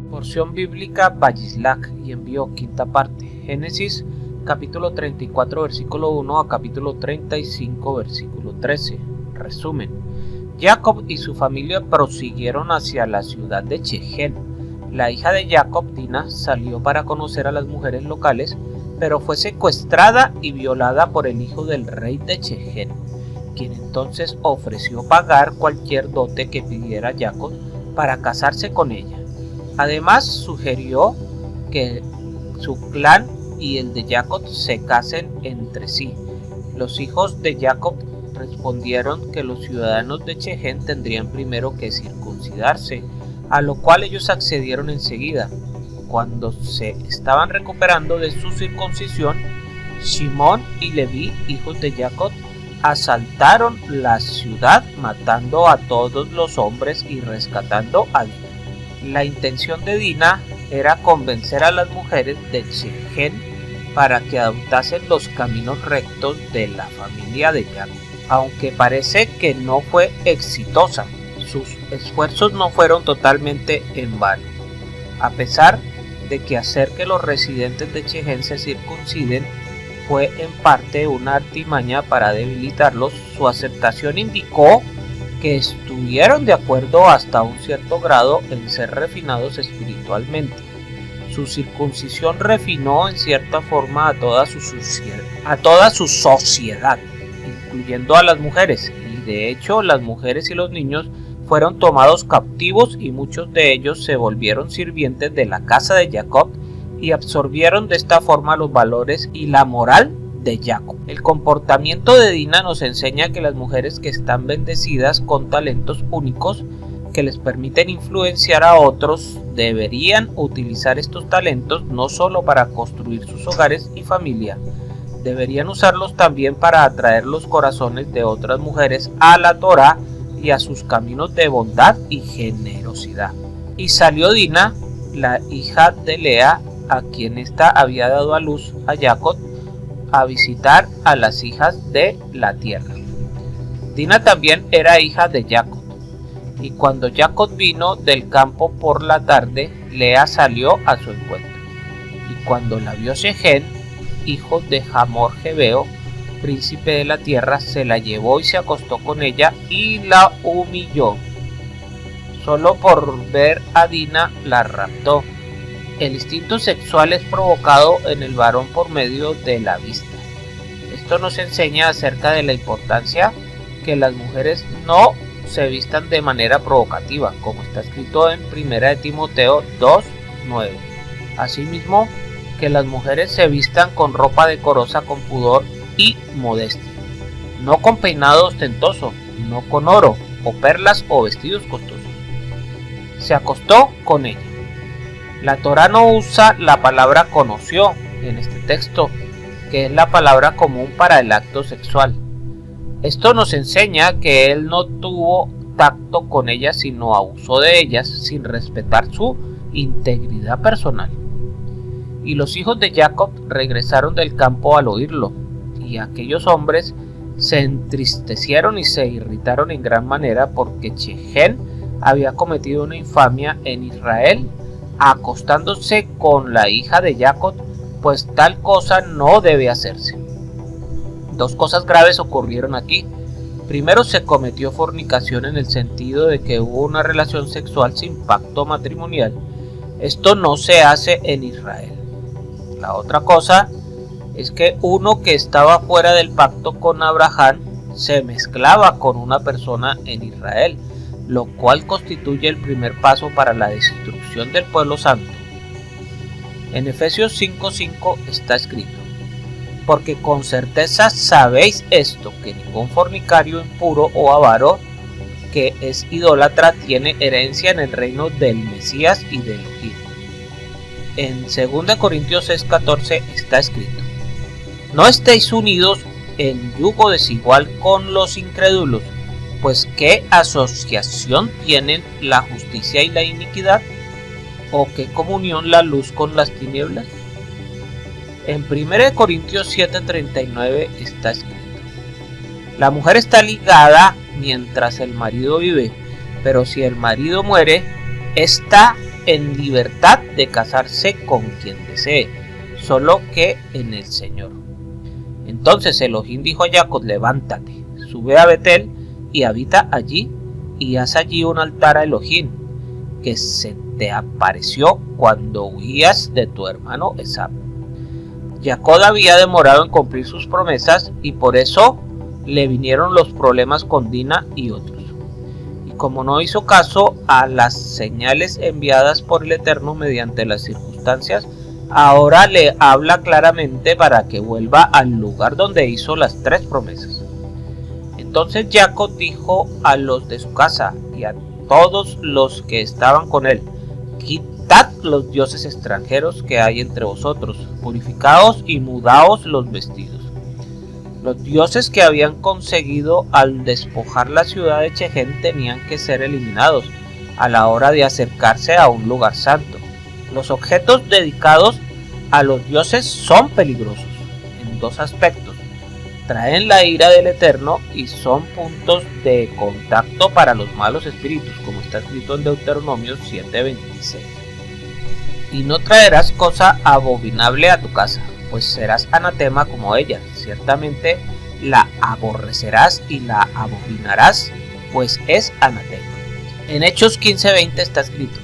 Porción bíblica Vayislach y envió, quinta parte. Génesis capítulo 34 versículo 1 a capítulo 35 versículo 13. Resumen. Jacob y su familia prosiguieron hacia la ciudad de Shechem. La hija de Jacob, Dina, salió para conocer a las mujeres locales, pero fue secuestrada y violada por el hijo del rey de Shechem, quien entonces ofreció pagar cualquier dote que pidiera Jacob para casarse con ella. Además, sugirió que su clan y el de Jacob se casen entre sí. Los hijos de Jacob respondieron que los ciudadanos de Shechem tendrían primero que circuncidarse, a lo cual ellos accedieron enseguida. Cuando se estaban recuperando de su circuncisión, Shimón y Leví, hijos de Jacob, asaltaron la ciudad, matando a todos los hombres y rescatando a Dina. La intención de Dina era convencer a las mujeres de Shechem para que adoptasen los caminos rectos de la familia de Jacob. Aunque parece que no fue exitosa, sus esfuerzos no fueron totalmente en vano. A pesar de que hacer que los residentes de Shechem se circunciden fue en parte una artimaña para debilitarlos, su aceptación indicó que estuvieron de acuerdo hasta un cierto grado en ser refinados espiritualmente. Su circuncisión refinó en cierta forma a toda su sociedad, incluyendo a las mujeres, y de hecho las mujeres y los niños fueron tomados cautivos y muchos de ellos se volvieron sirvientes de la casa de Jacob y absorbieron de esta forma los valores y la moral de Jacob. El comportamiento de Dina nos enseña que las mujeres que están bendecidas con talentos únicos que les permiten influenciar a otros deberían utilizar estos talentos no solo para construir sus hogares y familia, deberían usarlos también para atraer los corazones de otras mujeres a la Torá y a sus caminos de bondad y generosidad. Y salió Dina, la hija de Lea, a quien ésta había dado a luz a Jacob, a visitar a las hijas de la tierra. Dina también era hija de Jacob, y cuando Jacob vino del campo por la tarde, Lea salió a su encuentro. Y cuando la vio Shechem, hijo de Hamor Jebeo, príncipe de la tierra, se la llevó y se acostó con ella y la humilló. Solo por ver a Dina la raptó. El instinto sexual es provocado en el varón por medio de la vista. Esto nos enseña acerca de la importancia que las mujeres no se vistan de manera provocativa, como está escrito en 1 de Timoteo 2:9. Asimismo, que las mujeres se vistan con ropa decorosa, con pudor y modestia, no con peinado ostentoso, no con oro o perlas o vestidos costosos. Se acostó con ella. La Torá no usa la palabra conoció en este texto, que es la palabra común para el acto sexual. Esto nos enseña que él no tuvo tacto con ellas, sino abusó de ellas sin respetar su integridad personal. Y los hijos de Jacob regresaron del campo al oírlo, y aquellos hombres se entristecieron y se irritaron en gran manera porque Shechem había cometido una infamia en Israel, acostándose con la hija de Jacob, pues tal cosa no debe hacerse. Dos cosas graves ocurrieron aquí. Primero, se cometió fornicación en el sentido de que hubo una relación sexual sin pacto matrimonial. Esto no se hace en Israel. La otra cosa es que uno que estaba fuera del pacto con Abraham se mezclaba con una persona en Israel, lo cual constituye el primer paso para la destrucción del pueblo santo. En Efesios 5:5 está escrito: porque con certeza sabéis esto, que ningún fornicario, impuro o avaro que es idólatra tiene herencia en el reino del Mesías y del Elohim. En 2 Corintios 6:14 está escrito: no estéis unidos en yugo desigual con los incrédulos, pues ¿qué asociación tienen la justicia y la iniquidad? ¿O qué comunión la luz con las tinieblas? En 1 Corintios 7:39 está escrito: la mujer está ligada mientras el marido vive, pero si el marido muere, ésta en libertad de casarse con quien desee, solo que en el Señor. Entonces Elohim dijo a Jacob: levántate, sube a Betel y habita allí, y haz allí un altar a Elohim, que se te apareció cuando huías de tu hermano Esab. Jacob había demorado en cumplir sus promesas y por eso le vinieron los problemas con Dina y otros. Y como no hizo caso a las señales enviadas por el Eterno mediante las circunstancias, ahora le habla claramente para que vuelva al lugar donde hizo las 3 promesas. Entonces Jacob dijo a los de su casa y a todos los que estaban con él: quitad los dioses extranjeros que hay entre vosotros, purificaos y mudaos los vestidos. Los dioses que habían conseguido al despojar la ciudad de Chején tenían que ser eliminados a la hora de acercarse a un lugar santo. Los objetos dedicados a los dioses son peligrosos en 2 aspectos: traen la ira del Eterno y son puntos de contacto para los malos espíritus, como está escrito en Deuteronomio 7:26. Y no traerás cosa abominable a tu casa, pues serás anatema como ella. Ciertamente la aborrecerás y la abominarás, pues es anatema. En Hechos 15:20 está escrito: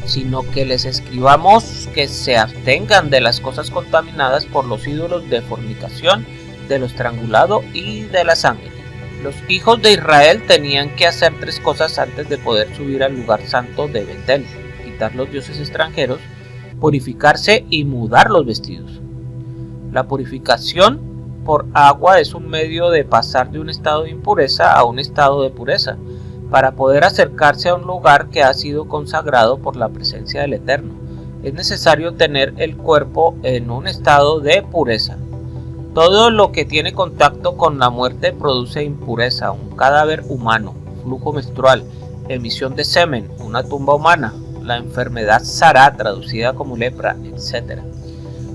sino que les escribamos que se abstengan de las cosas contaminadas por los ídolos de fornicación, de lo estrangulado y de la sangre. Los hijos de Israel tenían que hacer 3 cosas antes de poder subir al lugar santo de Betel: quitar los dioses extranjeros, purificarse y mudar los vestidos. La purificación por agua es un medio de pasar de un estado de impureza a un estado de pureza, para poder acercarse a un lugar que ha sido consagrado por la presencia del Eterno. Es necesario tener el cuerpo en un estado de pureza. Todo lo que tiene contacto con la muerte produce impureza: un cadáver humano, flujo menstrual, emisión de semen, una tumba humana, la enfermedad Sará, traducida como lepra, etc.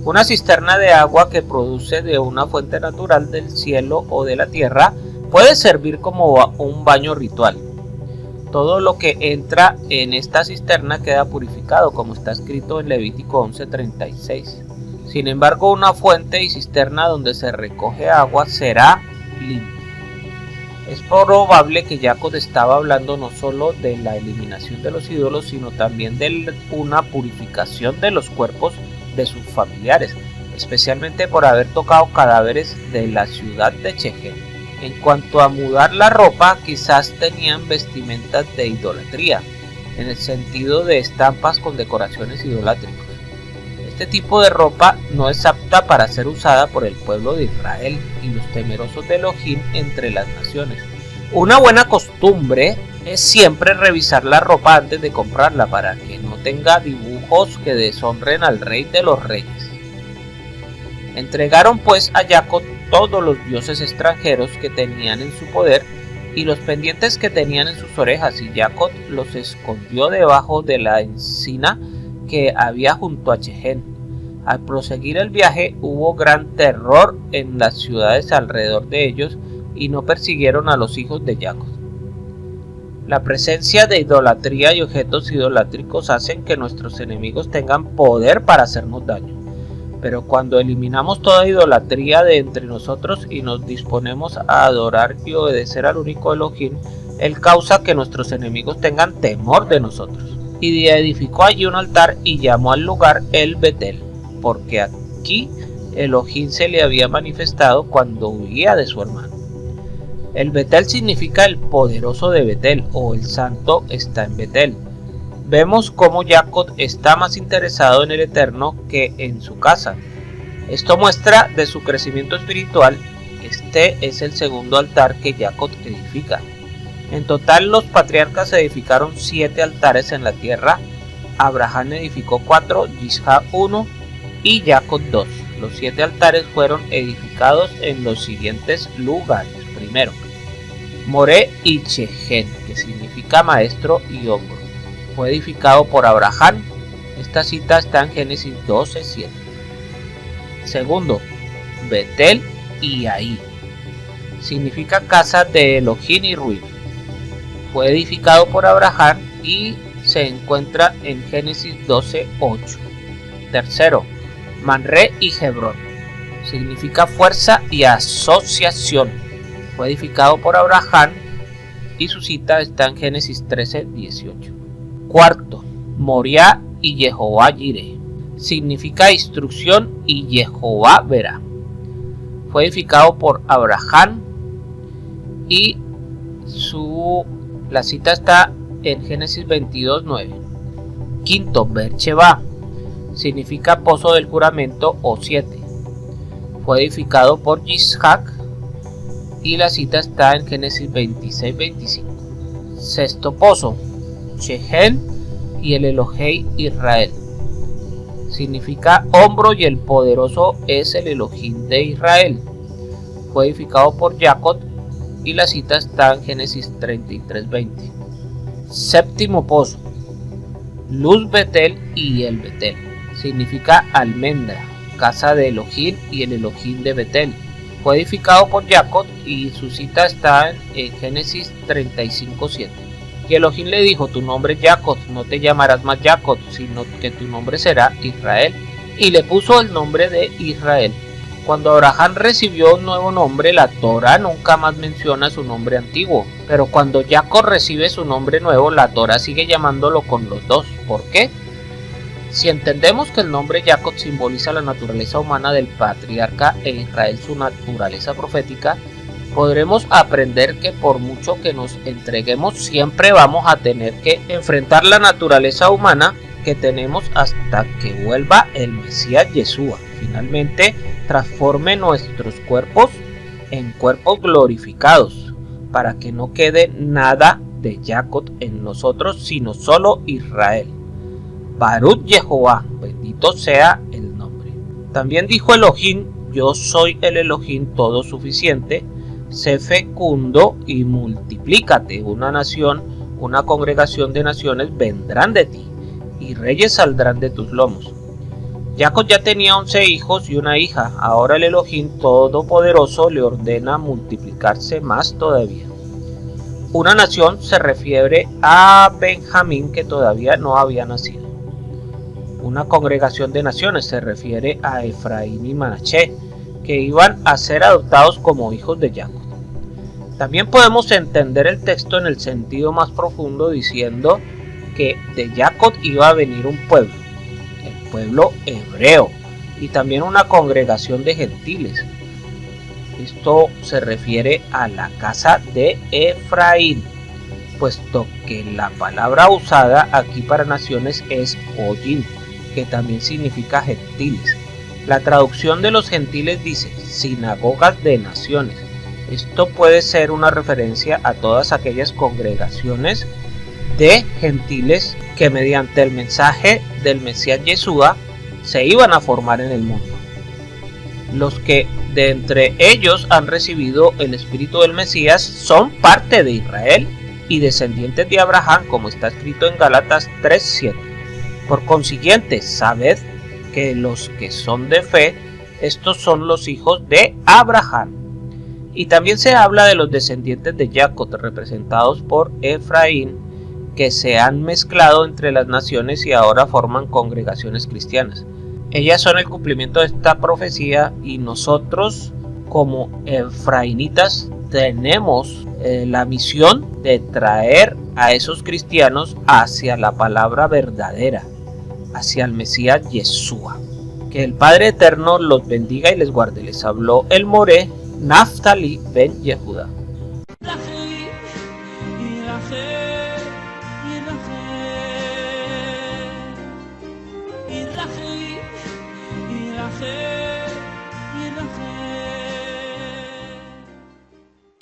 Una cisterna de agua que produce de una fuente natural del cielo o de la tierra puede servir como un baño ritual. Todo lo que entra en esta cisterna queda purificado, como está escrito en Levítico 11:36. Sin embargo, una fuente y cisterna donde se recoge agua será limpia. Es probable que Jacob estaba hablando no solo de la eliminación de los ídolos, sino también de una purificación de los cuerpos de sus familiares, especialmente por haber tocado cadáveres de la ciudad de Chején. En cuanto a mudar la ropa, quizás tenían vestimentas de idolatría, en el sentido de estampas con decoraciones idolátricas. Este tipo de ropa no es apta para ser usada por el pueblo de Israel y los temerosos de Elohim entre las naciones. Una buena costumbre es siempre revisar la ropa antes de comprarla para que no tenga dibujos que deshonren al Rey de los Reyes. Entregaron pues a Jacob todos los dioses extranjeros que tenían en su poder y los pendientes que tenían en sus orejas, y Jacob los escondió debajo de la encina que había junto a Chején. Al proseguir el viaje hubo gran terror en las ciudades alrededor de ellos y no persiguieron a los hijos de Jacob. La presencia de idolatría y objetos idolátricos hacen que nuestros enemigos tengan poder para hacernos daño. Pero cuando eliminamos toda idolatría de entre nosotros y nos disponemos a adorar y obedecer al único Elohim, Él causa que nuestros enemigos tengan temor de nosotros. Y edificó allí un altar y llamó al lugar El Betel, porque aquí Elohim se le había manifestado cuando huía de su hermano. El Betel significa el poderoso de Betel, o el santo está en Betel. Vemos cómo Jacob está más interesado en el Eterno que en su casa. Esto muestra de su crecimiento espiritual. Este es el segundo altar que Jacob edifica. En total, los patriarcas edificaron 7 altares en la tierra. Abraham edificó 4, Yisha 1 y Jacob 2. Los 7 altares fueron edificados en los siguientes lugares. Primero, Moré y Chején, que significa maestro y hombro. Fue edificado por Abraham. Esta cita está en Génesis 12:7. Segundo, Betel y Ahí. Significa casa de Elohim y ruina. Fue edificado por Abraham y se encuentra en Génesis 12:8. Tercero, Manré y Hebrón. Significa fuerza y asociación. Fue edificado por Abraham y su cita está en Génesis 13:18. Cuarto, Moriah y Jehová Jireh. Significa instrucción y Jehová verá. Fue edificado por Abraham y la cita está en Génesis 22:9. Quinto, Beersheba. Significa pozo del juramento o 7. Fue edificado por Isaac y la cita está en Génesis 26:25. Sexto pozo, Shechem y el Elohei Israel. Significa hombro y el poderoso es el Elohim de Israel. Fue edificado por Jacob y la cita está en Génesis 33:20. Séptimo pozo, Luz Betel y el Betel. Significa almendra, casa de Elohim y el Elohim de Betel. Fue edificado por Jacob y su cita está en Génesis 35:7. Y Elohim le dijo: tu nombre es Jacob, no te llamarás más Jacob, sino que tu nombre será Israel. Y le puso el nombre de Israel. Cuando Abraham recibió un nuevo nombre, la Torá nunca más menciona su nombre antiguo. Pero cuando Jacob recibe su nombre nuevo, la Torá sigue llamándolo con los dos. ¿Por qué? Si entendemos que el nombre Jacob simboliza la naturaleza humana del patriarca e Israel su naturaleza profética, podremos aprender que por mucho que nos entreguemos, siempre vamos a tener que enfrentar la naturaleza humana que tenemos hasta que vuelva el Mesías Yeshua. Finalmente, transforme nuestros cuerpos en cuerpos glorificados, para que no quede nada de Jacob en nosotros, sino solo Israel. Baruch Jehová, bendito sea el nombre. También dijo Elohim: yo soy el Elohim todo suficiente, sé fecundo y multiplícate. Una nación, una congregación de naciones vendrán de ti, y reyes saldrán de tus lomos. Jacob ya tenía 11 hijos y una hija. Ahora el Elohim Todopoderoso le ordena multiplicarse más todavía. Una nación se refiere a Benjamín, que todavía no había nacido. Una congregación de naciones se refiere a Efraín y Manasés, que iban a ser adoptados como hijos de Jacob. También podemos entender el texto en el sentido más profundo, diciendo que de Jacob iba a venir un pueblo, el pueblo hebreo, y también una congregación de gentiles. Esto se refiere a la casa de Efraín, puesto que la palabra usada aquí para naciones es Goyim, que también significa gentiles. La traducción de los gentiles dice sinagogas de naciones. Esto puede ser una referencia a todas aquellas congregaciones de gentiles que mediante el mensaje del Mesías Yeshua se iban a formar en el mundo. Los que de entre ellos han recibido el espíritu del Mesías son parte de Israel y descendientes de Abraham, como está escrito en Gálatas 3:7. Por consiguiente, sabed que los que son de fe, estos son los hijos de Abraham. Y también se habla de los descendientes de Jacob, representados por Efraín, que se han mezclado entre las naciones y ahora forman congregaciones cristianas. Ellas son el cumplimiento de esta profecía, y nosotros como efraínitas tenemos la misión de traer a esos cristianos hacia la palabra verdadera, hacia el Mesías Yeshua. Que el Padre Eterno los bendiga y les guarde. Les habló el Moré Naftali ben Yehuda.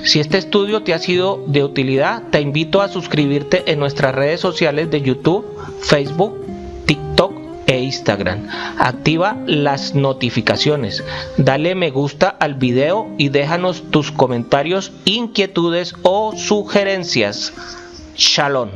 Si este estudio te ha sido de utilidad, te invito a suscribirte en nuestras redes sociales de YouTube, Facebook, TikTok e Instagram. Activa las notificaciones, dale me gusta al video y déjanos tus comentarios, inquietudes o sugerencias. Shalom.